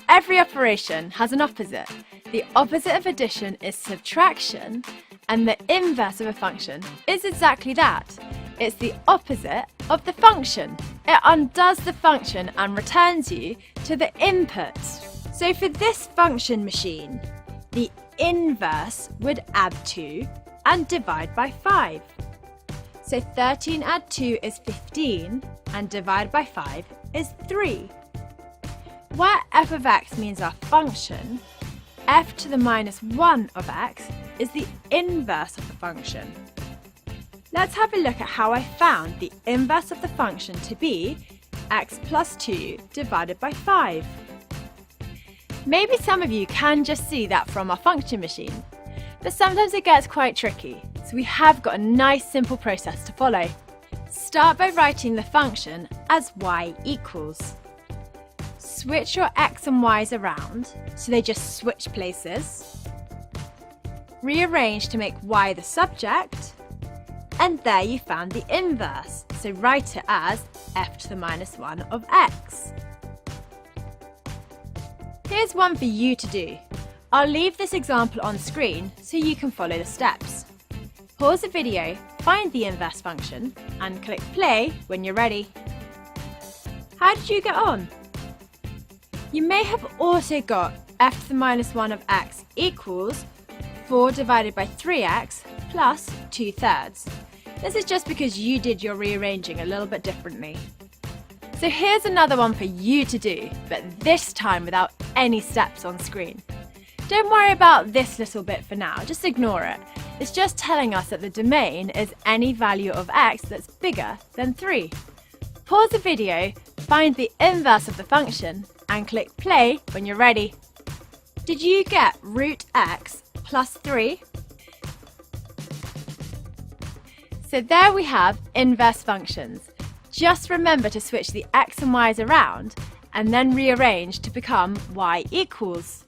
Every operation has an opposite. The opposite of addition is subtraction, and the inverse of a function is exactly that. It's the opposite of the function. It undoes the function and returns you to the input. So for this function machine, the inverse would add 2 and divide by 5. So 13 add 2 is 15 and divide by 5 is 3. Where f of x means our function, f to the minus 1 of x is the inverse of the function. Let's have a look at how I found the inverse of the function to be x plus 2 divided by 5. Maybe some of you can just see that from our function machine, but sometimes it gets quite tricky, so we have got a nice simple process to follow. Start by writing the function as y equals. Switch your x and y's around so they just switch places. Rearrange to make y the subject, and there you found the inverse, so write it as f to the minus 1 of x. Here's one for you to do. I'll leave this example on screen so you can follow the steps. Pause the video, find the inverse function, and click play when you're ready. How did you get on? You may have also got f to the minus 1 of x equals 4 divided by 3x plus 2/3. This is just because you did your rearranging a little bit differently. So here's another one for you to do, but this time without any steps on screen. Don't worry about this little bit for now, just ignore it. It's just telling us that the domain is any value of x that's bigger than 3. Pause the video, find the inverse of the function, and click play when you're ready. Did you get root x plus 3? So there we have inverse functions. Just remember to switch the x and y's around and then rearrange to become y equals.